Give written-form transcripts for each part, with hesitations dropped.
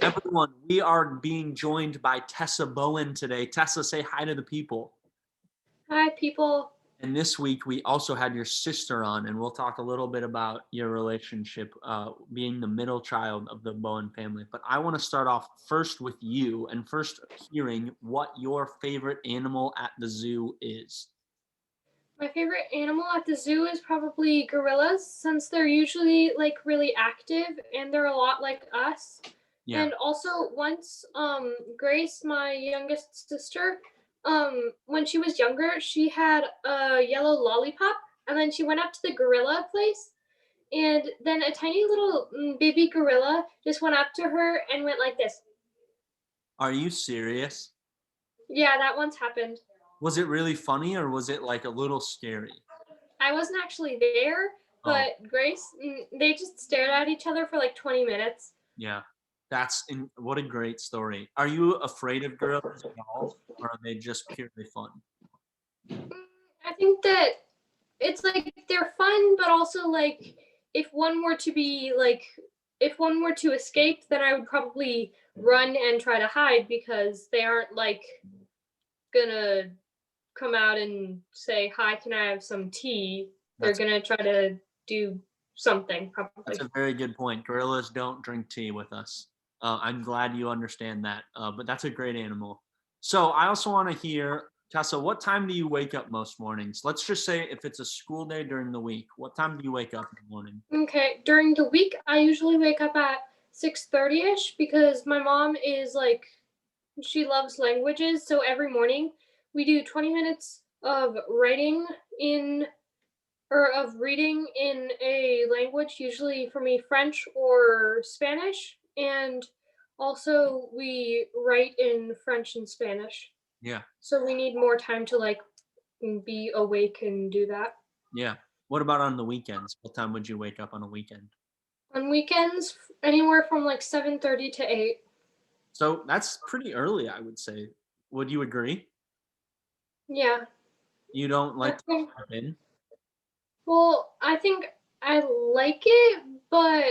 Everyone, we are being joined by Tessa Bowen today. Tessa, say hi to the people. Hi, people. And this week, we also had your sister on, and we'll talk a little bit about your relationship, being the middle child of the Bowen family. But I want to start off first with you, and first hearing what your favorite animal at the zoo is. My favorite animal at the zoo is probably gorillas, since they're usually like really active and they're a lot like us. Yeah. And also once Grace, my youngest sister, when she was younger, she had a yellow lollipop, and then she went up to the gorilla place, and then a tiny little baby gorilla just went up to her and went like this. Are you serious? Yeah, that once happened. Was it really funny or was it like a little scary? I wasn't actually there, Oh, but Grace, they just stared at each other for like 20 minutes. yeah. What a great story. Are you afraid of gorillas at all, or are they just purely fun? I think that it's like they're fun, but also like if one were to be like, if one were to escape, then I would probably run and try to hide because they aren't like gonna come out and say, "Hi, can I have some tea?" They're That's gonna try to do something, that's probably. a very good point. Gorillas don't drink tea with us. I'm glad you understand that. But that's a great animal. So I also want to hear, Tessa, what time do you wake up most mornings? Let's just say if it's a school day during the week, what time do you wake up in the morning? Okay, during the week, I usually wake up at 6:30 ish because my mom is like she loves languages, so every morning we do 20 minutes of writing in or of reading in a language, usually for me French or Spanish, and also we write in French and Spanish. Yeah, So we need more time to like be awake and do that. yeah. What about on the weekends? What time would you wake up on a weekend? On weekends, anywhere from like 7:30 to 8. So that's pretty early, I would say. Would you agree? Yeah. You don't I like to think sleep in? I think I like it, but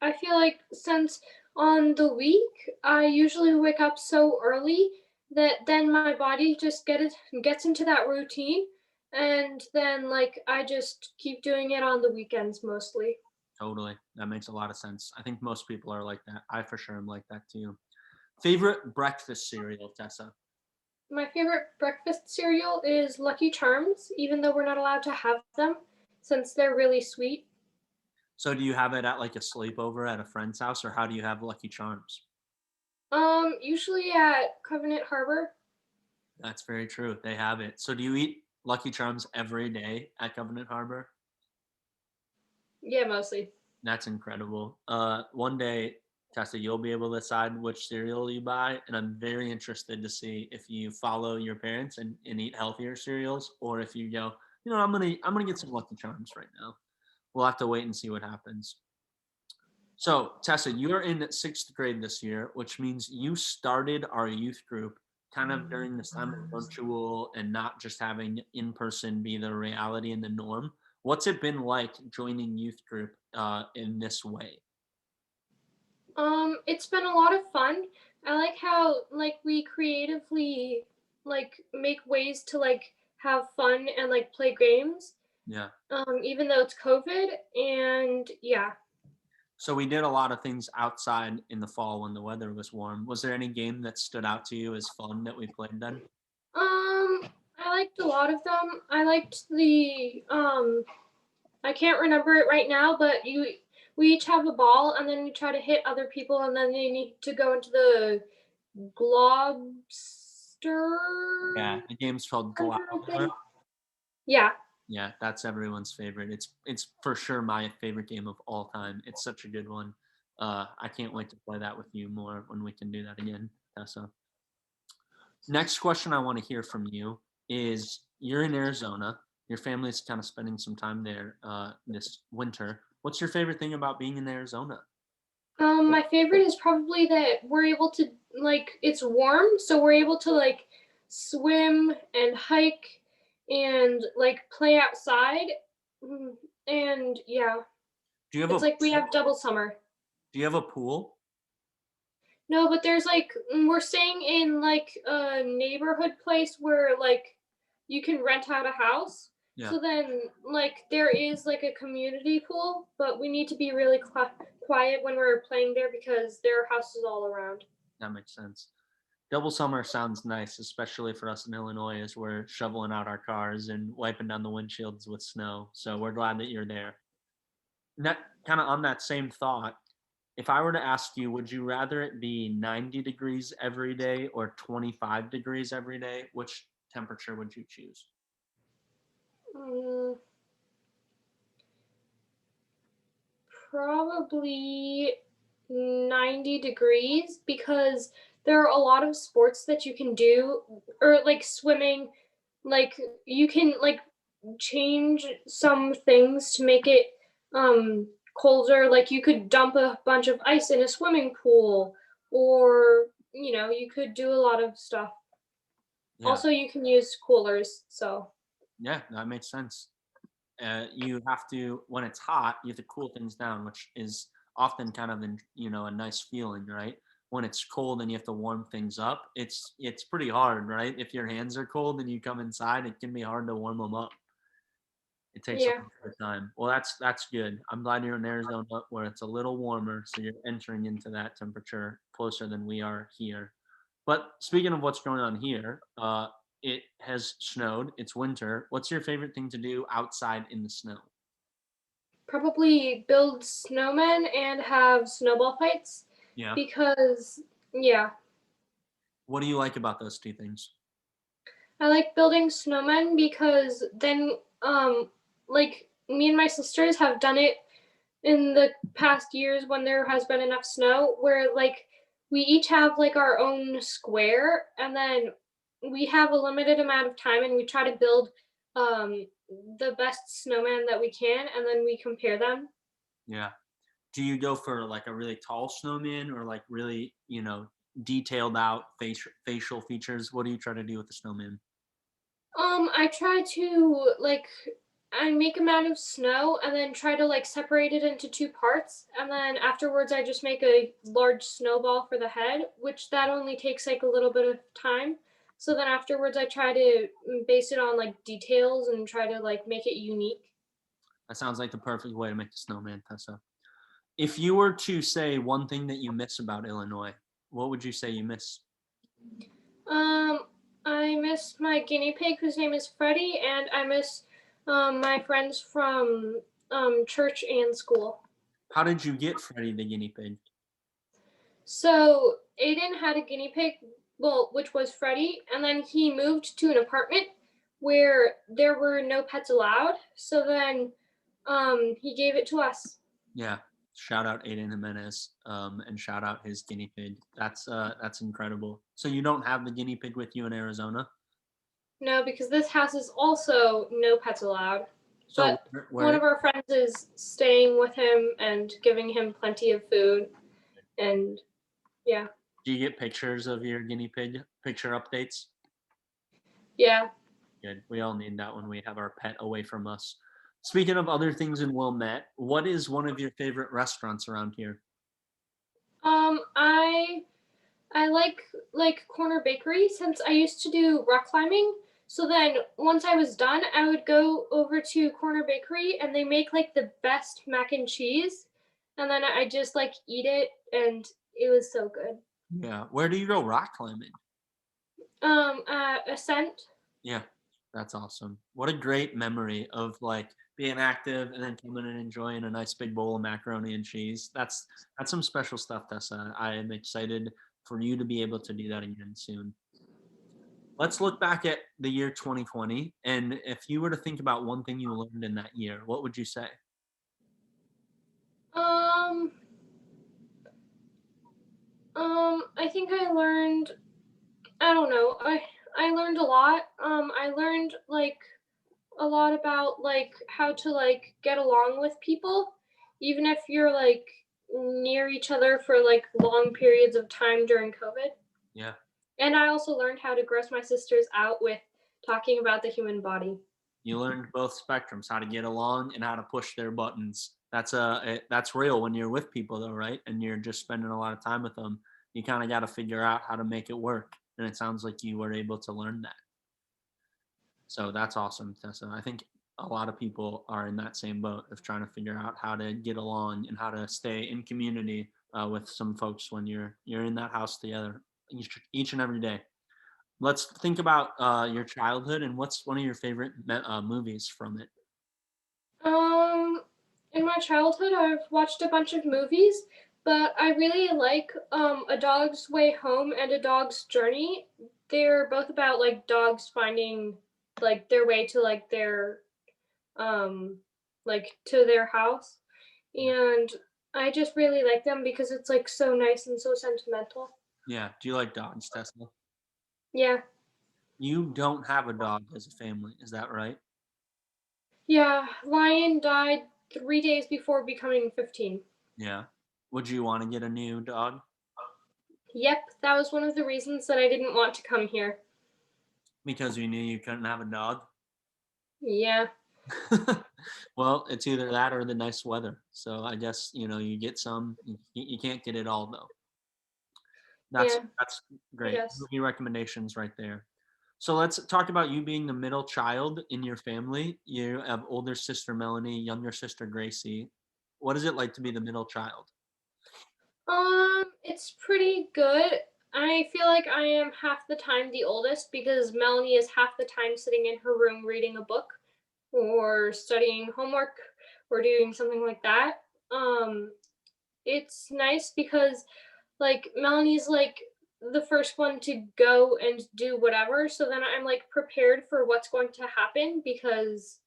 I feel like since on the week I usually wake up so early that then my body just gets into that routine, and then like I just keep doing it on the weekends mostly. Totally. That makes a lot of sense. I think most people are like that. I for sure am like that too. Favorite breakfast cereal, Tessa? My favorite breakfast cereal is Lucky Charms, even though we're not allowed to have them since they're really sweet. So do you have it at like a sleepover at a friend's house, or how do you have Lucky Charms? Usually at Covenant Harbor. That's very true. They have it. So do you eat Lucky Charms every day at Covenant Harbor? Yeah, mostly. That's incredible. One day, Tessa, you'll be able to decide which cereal you buy, and I'm very interested to see if you follow your parents and eat healthier cereals, or if you go, I'm gonna get some Lucky Charms right now. We'll have to wait and see what happens. So, Tessa, you're in sixth grade this year, which means you started our youth group kind of during this time of virtual and not just having in person be the reality and the norm. What's it been like joining youth group in this way? It's been a lot of fun. I like how like we creatively like make ways to like have fun and like play games. Yeah. Even though it's COVID, and yeah. So we did a lot of things outside in the fall when the weather was warm. Was there any game that stood out to you as fun that we played then? I liked a lot of them. I liked the I can't remember it right now, but you we each have a ball and then we try to hit other people and then they need to go into the globster Yeah, the game's called center Globster. thing. Yeah. Yeah, that's everyone's favorite. It's for sure my favorite game of all time. It's such a good one. I can't wait to play that with you more when we can do that again, Tessa. Next question I want to hear from you is you're in Arizona. Your family's kind of spending some time there this winter. What's your favorite thing about being in Arizona? My favorite is probably that we're able to like it's warm, so we're able to like swim and hike and like play outside. Mm, And yeah, Do you have it's a like we have double summer. do you have a pool? No, but there's like we're staying in like a neighborhood place where like you can rent out a house. Yeah, So then like there is like a community pool, but we need to be really quiet when we're playing there because there are houses all around. that makes sense. Double summer sounds nice, especially for us in Illinois as we're shoveling out our cars and wiping down the windshields with snow. So we're glad that you're there. That kind of on that same thought, if I were to ask you, would you rather it be 90 degrees every day or 25 degrees every day? Which temperature would you choose? Mm, Probably 90 degrees because there are a lot of sports that you can do or like swimming, like you can like change some things to make it colder, like you could dump a bunch of ice in a swimming pool or you could do a lot of stuff. Yeah, Also you can use coolers, so yeah, that makes sense. You have to when it's hot, you have to cool things down, which is often kind of a nice feeling, right? When it's cold and you have to warm things up, it's pretty hard, right? If your hands are cold and you come inside, it can be hard to warm them up. It takes a yeah. little bit of time. Well, that's good. I'm glad you're in Arizona where it's a little warmer, so you're entering into that temperature closer than we are here. But speaking of what's going on here, it has snowed. It's winter. What's your favorite thing to do outside in the snow? Probably build snowmen and have snowball fights Yeah. because yeah, What do you like about those two things? I like building snowmen because then like me and my sisters have done it in the past years when there has been enough snow where like we each have like our own square and then we have a limited amount of time and we try to build um the best snowman that we can and then we compare them. Yeah. Do you go for like a really tall snowman or like really, detailed out facial features? What do you try to do with the snowman? I try to like I make them out of snow and then try to like separate it into two parts and then afterwards I just make a large snowball for the head, which that only takes like a little bit of time. So then afterwards I try to base it on like details and try to like make it unique. That sounds like the perfect way to make the snowman, Tessa. If you were to say one thing that you miss about Illinois, what would you say you miss? Um I miss my guinea pig whose name is Freddie and I miss my friends from church and school. How did you get Freddie the guinea pig? So Aiden had a guinea pig, well, which was Freddie, and then he moved to an apartment where there were no pets allowed. So then he gave it to us. Yeah. Shout out Aiden Jimenez, and shout out his guinea pig. That's incredible. So you don't have the guinea pig with you in Arizona? No, because this house is also no pets allowed. So But one where of our friends is staying with him and giving him plenty of food. And yeah, do you get pictures of your guinea pig picture updates? yeah. Good. We all need that when we have our pet away from us. Speaking of other things in Wilmette, what is one of your favorite restaurants around here? I like Corner Bakery since I used to do rock climbing. So then once I was done, I would go over to Corner Bakery and they make like the best mac and cheese. And then I just like eat it and it was so good. Yeah. Where do you go rock climbing? Ascent. Yeah, that's awesome. What a great memory of like being active and then coming and enjoying a nice big bowl of macaroni and cheese. That's some special stuff, Tessa. I am excited for you to be able to do that again soon. Let's look back at the year 2020, and if you were to think about one thing you learned in that year, what would you say? Um, I think I learned, I don't know. I learned a lot. I learned like a lot about like how to like get along with people even if you're like near each other for like long periods of time during COVID. Yeah. And I also learned how to gross my sisters out with talking about the human body. You learned both spectrums, how to get along and how to push their buttons. That's real when you're with people though, right? And you're just spending a lot of time with them. you kind of got to figure out how to make it work. And it sounds like you were able to learn that. So that's awesome, Tessa. I think a lot of people are in that same boat of trying to figure out how to get along and how to stay in community with some folks when you're in that house together each and every day. Let's think about your childhood and what's one of your favorite movies from it. Um, in my childhood, I've watched a bunch of movies, but I really like A Dog's Way Home and A Dog's Journey. They're both about like dogs finding like their way to um like to their house, and I just really like them because it's like so nice and so sentimental. Yeah. Do you like dogs, Tessa? Yeah. You don't have a dog as a family, is that right? Yeah, Lion died 3 days before becoming 15. Yeah. Would you want to get a new dog? Yep, that was one of the reasons that I didn't want to come here. Because you knew you couldn't have a dog? Yeah, Well, it's either that or the nice weather. So I guess, you get some, you can't get it all though. That's yeah, that's I great. guess. Movie recommendations right there. So let's talk about you being the middle child in your family. You have older sister Melanie, younger sister Gracie. What is it like to be the middle child? It's pretty good. I feel like I am half the time the oldest because Melanie is half the time sitting in her room reading a book or studying homework or doing something like that. Um, it's nice because like Melanie's like the first one to go and do whatever, so then I'm like prepared for what's going to happen because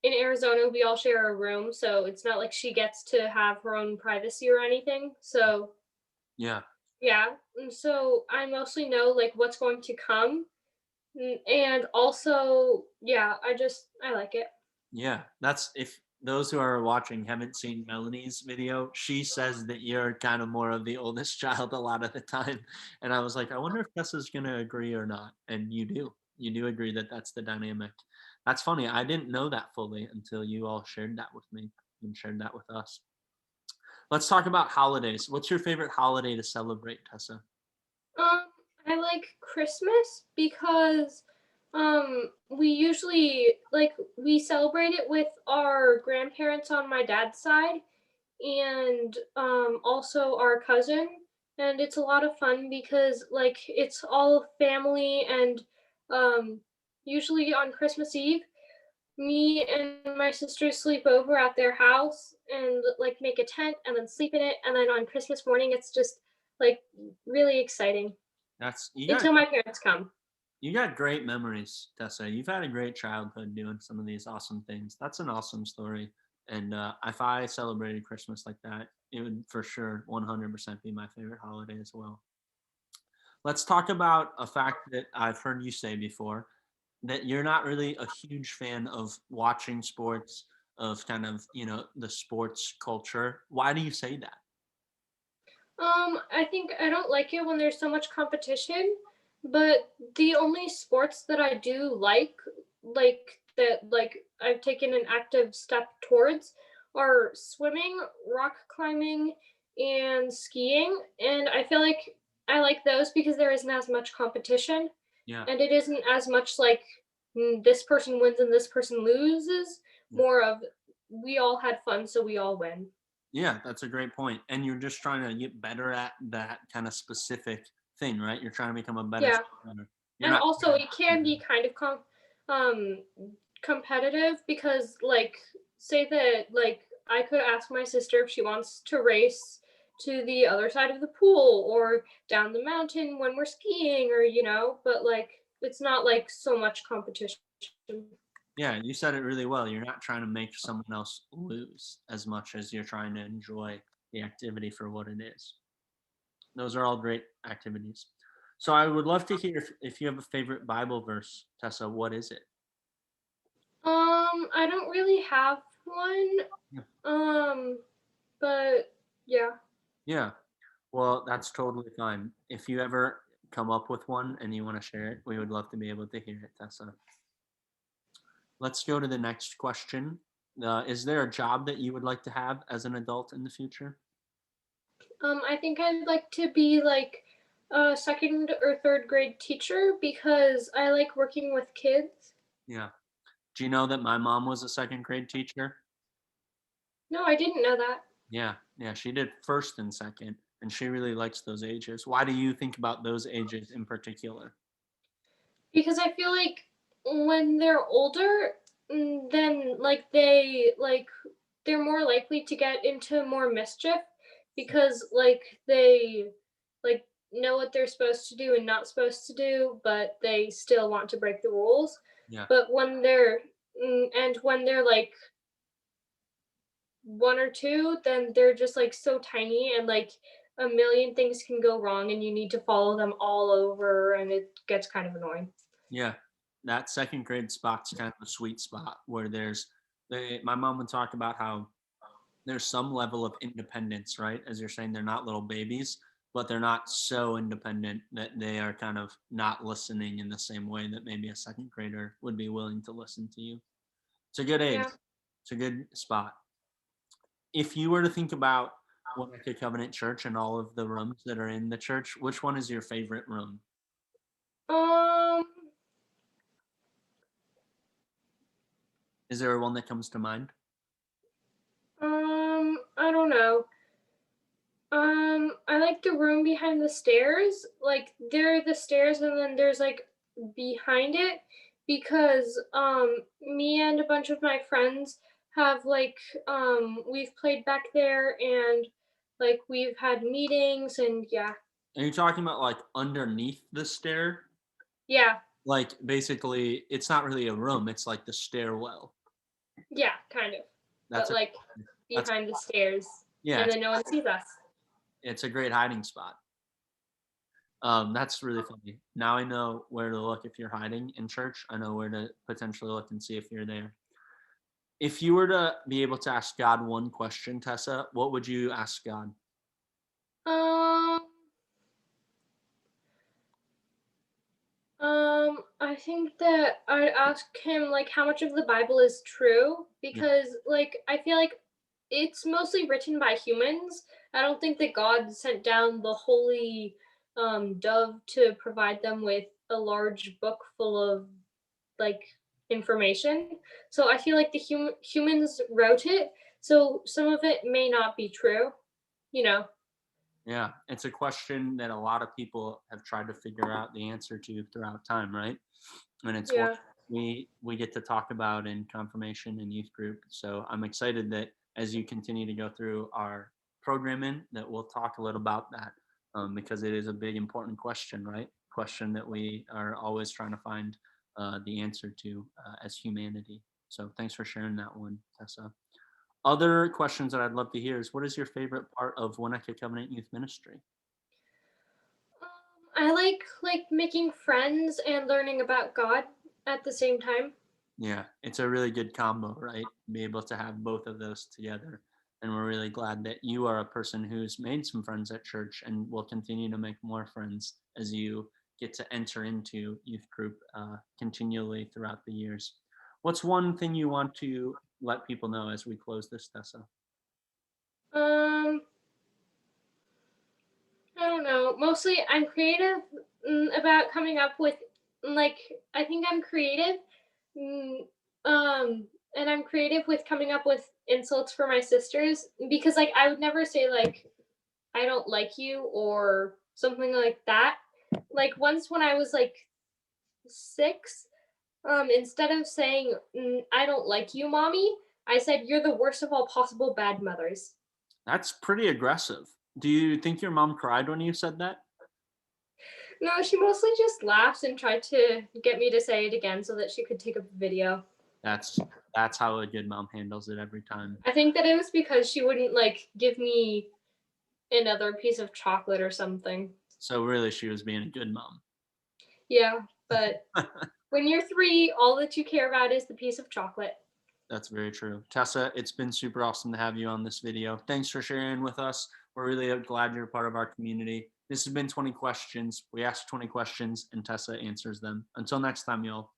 in Arizona we all share a room, so it's not like she gets to have her own privacy or anything. So Yeah. yeah, and so I mostly know like what's going to come, and also yeah, I like it. Yeah, that's if those who are watching haven't seen Melanie's video, she says that you're kind of more of the oldest child a lot of the time. And I was like, I wonder if Tessa's going to agree or not. And you do. You do agree that that's the dynamic. That's funny. I didn't know that fully until you all shared that with me and shared that with us. Let's talk about holidays. What's your favorite holiday to celebrate, Tessa? Um, I like Christmas because we usually like we celebrate it with our grandparents on my dad's side and also our cousin, and it's a lot of fun because like it's all family, and um usually on Christmas Eve me and my sisters sleep over at their house and like make a tent and then sleep in it, and then on Christmas morning it's just like really exciting That's until my parents come. you got great memories, Tessa. You've had a great childhood doing some of these awesome things. That's an awesome story. And if I celebrated Christmas like that, it would for sure 100% be my favorite holiday as well. Let's talk about a fact that I've heard you say before that you're not really a huge fan of watching sports, of kind of, the sports culture. Why do you say that? I think I don't like it when there's so much competition, but the only sports that I do like that like I've taken an active step towards are swimming, rock climbing, and skiing. And I feel like I like those because there isn't as much competition Yeah. and it isn't as much like this person wins and this person loses, Yeah. more of we all had fun, so we all win. Yeah, that's a great point. And you're just trying to get better at that kind of specific thing, right? You're trying to become a better Yeah. swimmer. You're And not also it can be kind of um competitive because like say that like I could ask my sister if she wants to race to the other side of the pool or down the mountain when we're skiing, or but like it's not like so much competition. Yeah, you said it really well. You're not trying to make someone else lose as much as you're trying to enjoy the activity for what it is. Those are all great activities. So I would love to hear if you have a favorite Bible verse, Tessa. What is it? I don't really have one. Yeah. Um but yeah. Yeah. Well, that's totally fine. If you ever come up with one and you want to share it, we would love to be able to hear it, Tessa. Let's go to the next question. Is there a job that you would like to have as an adult in the future? I think I'd like to be like a second or third grade teacher because I like working with kids. Yeah. Do you know that my mom was a second grade teacher? No, I didn't know that. Yeah, yeah, she did first and second, and she really likes those ages. Why do you think about those ages in particular? Because I feel like when they're older, then they're more likely to get into more mischief because they like know what they're supposed to do and not supposed to do, but they still want to break the rules. Yeah, But when they're like 1 or 2, then they're just like so tiny and like a million things can go wrong and you need to follow them all over and it gets kind of annoying. yeah. That second grade spot's kind of a sweet spot where my mom would talk about how there's some level of independence, right? As you're saying, they're not little babies, but they're not so independent that they are kind of not listening in the same way that maybe a second grader would be willing to listen to you. It's a good age. Yeah. It's a good spot. If you were to think about Winnetka Covenant Church and all of the rooms that are in the church, which one is your favorite room? Um, Is there one that comes to mind? I don't know. I like the room behind the stairs. Like there are the stairs and then there's like behind it because me and a bunch of my friends have we've played back there and like we've had meetings and yeah. Are you talking about like underneath the stair? Yeah. Like basically, it's not really a room; it's like the stairwell. Yeah, kind of. That's But a like that's behind the stairs yeah, and then no one sees us. it's a great hiding spot. That's really funny. Now I know where to look if you're hiding in church. I know where to potentially look and see if you're there. If you were to be able to ask God one question, Tessa, what would you ask God? Um I think that I'd ask him like how much of the Bible is true Yeah. because like I feel like it's mostly written by humans. I don't think that God sent down the holy dove to provide them with a large book full of like information. So I feel like the humans wrote it, so some of it may not be true, you know. Yeah, it's a question that a lot of people have tried to figure out the answer to throughout time, right? And it's one Yeah. we get to talk about in confirmation and youth group. So I'm excited that as you continue to go through our programming, that we'll talk a little about that because it is a big important question, right? Question that we are always trying to find the answer to as humanity. So thanks for sharing that one, Tessa. Other questions that I'd love to hear is what is your favorite part of Winnetka Covenant Youth Ministry? I like making friends and learning about God at the same time. Yeah, it's a really good combo, right? Be able to have both of those together. And we're really glad that you are a person who's made some friends at church and will continue to make more friends as you get to enter into youth group continually throughout the years. What's one thing you want to let people know as we close this, Tessa? Um, I don't know. Mostly, I'm creative about coming up with like I think I'm creative, mm, and I'm creative with coming up with insults for my sisters because like I would never say like I don't like you or something like that. Like once when I was like 6, instead of saying I don't like you, mommy, I said you're the worst of all possible bad mothers. That's pretty aggressive. Do you think your mom cried when you said that? No, she mostly just laughs and tried to get me to say it again so that she could take a video. That's that's how a good mom handles it every time. I think that it was because she wouldn't like give me another piece of chocolate or something. So really she was being a good mom. Yeah, but when you're 3, all that you care about is the piece of chocolate. That's very true. Tessa, it's been super awesome to have you on this video. Thanks for sharing with us. We're really glad you're a part of our community. This has been 20 questions. We ask 20 questions and Tessa answers them. Until next time, y'all.